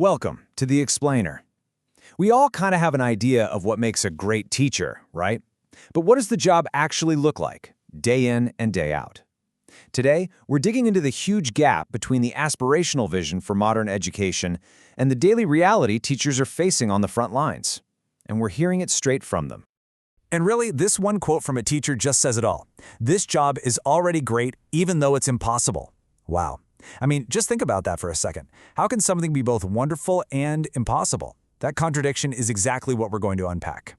Welcome to The Explainer. We all kind of have an idea of what makes a great teacher, right? But what does the job actually look like, day in and day out? Today, we're digging into the huge gap between the aspirational vision for modern education and the daily reality teachers are facing on the front lines. And we're hearing it straight from them. And really, this one quote from a teacher just says it all. This job is already great, even though it's impossible. Wow. I mean, just think about that for a second. How can something be both wonderful and impossible? That contradiction is exactly what we're going to unpack.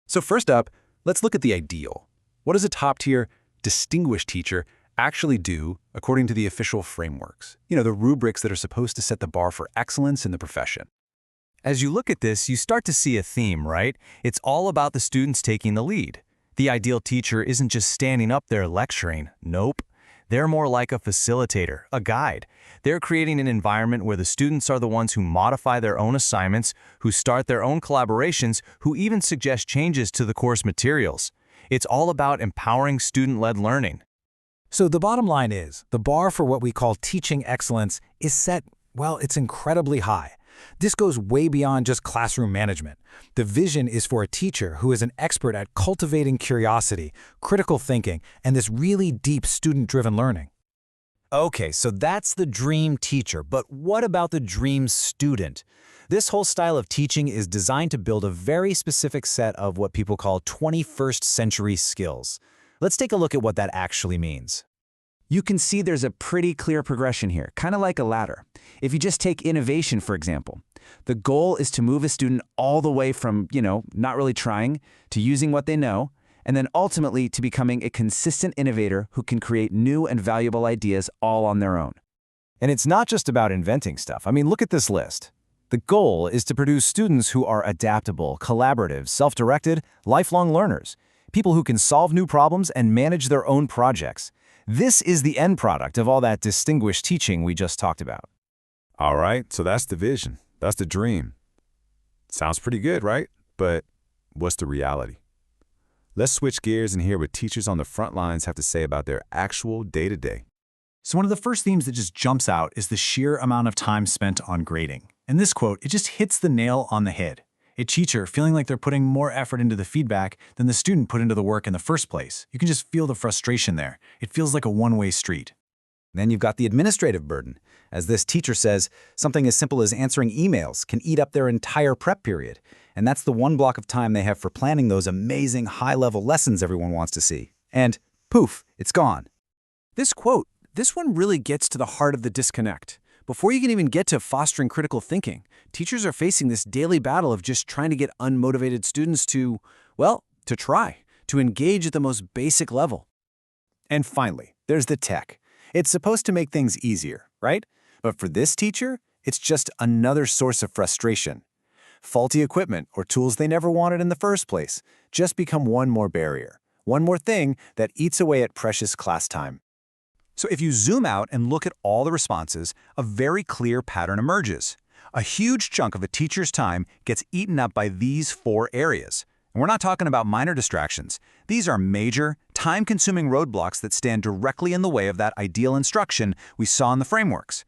So first up, let's look at the ideal. What does a top-tier, distinguished teacher actually do according to the official frameworks? The rubrics that are supposed to set the bar for excellence in the profession. As you look at this, you start to see a theme, right? It's all about the students taking the lead. The ideal teacher isn't just standing up there lecturing. Nope. They're more like a facilitator, a guide. They're creating an environment where the students are the ones who modify their own assignments, who start their own collaborations, who even suggest changes to the course materials. It's all about empowering student-led learning. So the bottom line is, the bar for what we call teaching excellence is set, well, it's incredibly high. This goes way beyond just classroom management. The vision is for a teacher who is an expert at cultivating curiosity, critical thinking, and this really deep student-driven learning. Okay, so that's the dream teacher, but what about the dream student? This whole style of teaching is designed to build a very specific set of what people call 21st century skills. Let's take a look at what that actually means. You can see there's a pretty clear progression here, kind of like a ladder. If you just take innovation, for example, the goal is to move a student all the way from, not really trying, to using what they know, and then ultimately to becoming a consistent innovator who can create new and valuable ideas all on their own. And it's not just about inventing stuff. I mean, look at this list. The goal is to produce students who are adaptable, collaborative, self-directed, lifelong learners, people who can solve new problems and manage their own projects. This is the end product of all that distinguished teaching we just talked about. All right, so that's the vision. That's the dream. Sounds pretty good, right? But what's the reality? Let's switch gears and hear what teachers on the front lines have to say about their actual day-to-day. So one of the first themes that just jumps out is the sheer amount of time spent on grading. In this quote, it just hits the nail on the head. A teacher feeling like they're putting more effort into the feedback than the student put into the work in the first place. You can just feel the frustration there. It feels like a one-way street. Then you've got the administrative burden. As this teacher says, something as simple as answering emails can eat up their entire prep period. And that's the one block of time they have for planning those amazing high-level lessons everyone wants to see. And poof, it's gone. This one really gets to the heart of the disconnect. Before you can even get to fostering critical thinking, teachers are facing this daily battle of just trying to get unmotivated students to engage at the most basic level. And finally, there's the tech. It's supposed to make things easier, right? But for this teacher, it's just another source of frustration. Faulty equipment or tools they never wanted in the first place just become one more barrier, one more thing that eats away at precious class time. So if you zoom out and look at all the responses, a very clear pattern emerges. A huge chunk of a teacher's time gets eaten up by these four areas. And we're not talking about minor distractions. These are major, time-consuming roadblocks that stand directly in the way of that ideal instruction we saw in the frameworks.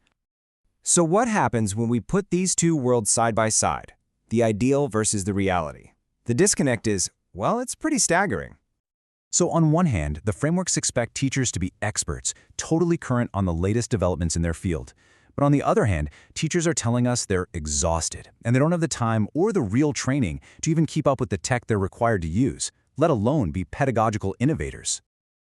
So what happens when we put these two worlds side by side, the ideal versus the reality? The disconnect is, well, it's pretty staggering. So on one hand, the frameworks expect teachers to be experts, totally current on the latest developments in their field. But on the other hand, teachers are telling us they're exhausted, and they don't have the time or the real training to even keep up with the tech they're required to use, let alone be pedagogical innovators.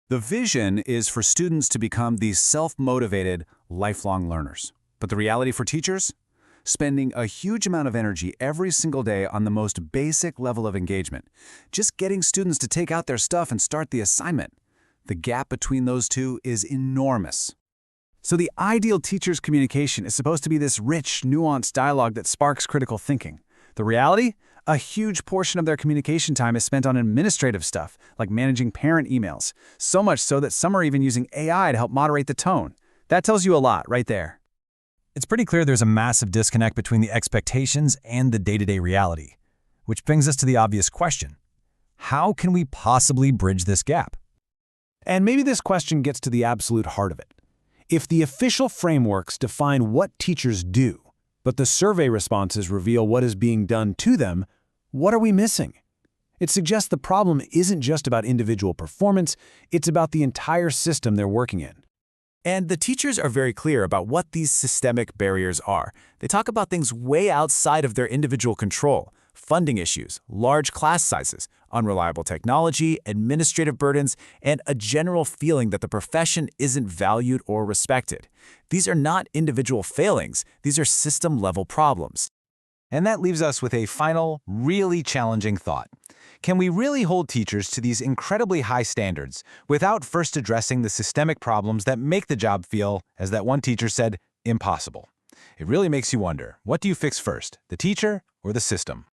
The vision is for students to become these self-motivated, lifelong learners. But the reality for teachers? Spending a huge amount of energy every single day on the most basic level of engagement, just getting students to take out their stuff and start the assignment. The gap between those two is enormous. So the ideal teacher's communication is supposed to be this rich, nuanced dialogue that sparks critical thinking. The reality? A huge portion of their communication time is spent on administrative stuff, like managing parent emails, so much so that some are even using AI to help moderate the tone. That tells you a lot right there. It's pretty clear there's a massive disconnect between the expectations and the day-to-day reality, which brings us to the obvious question. How can we possibly bridge this gap? And maybe this question gets to the absolute heart of it. If the official frameworks define what teachers do, but the survey responses reveal what is being done to them, what are we missing? It suggests the problem isn't just about individual performance, it's about the entire system they're working in. And the teachers are very clear about what these systemic barriers are. They talk about things way outside of their individual control: funding issues, large class sizes, unreliable technology, administrative burdens, and a general feeling that the profession isn't valued or respected. These are not individual failings, these are system-level problems. And that leaves us with a final, really challenging thought. Can we really hold teachers to these incredibly high standards without first addressing the systemic problems that make the job feel, as that one teacher said, impossible? It really makes you wonder, what do you fix first, the teacher or the system?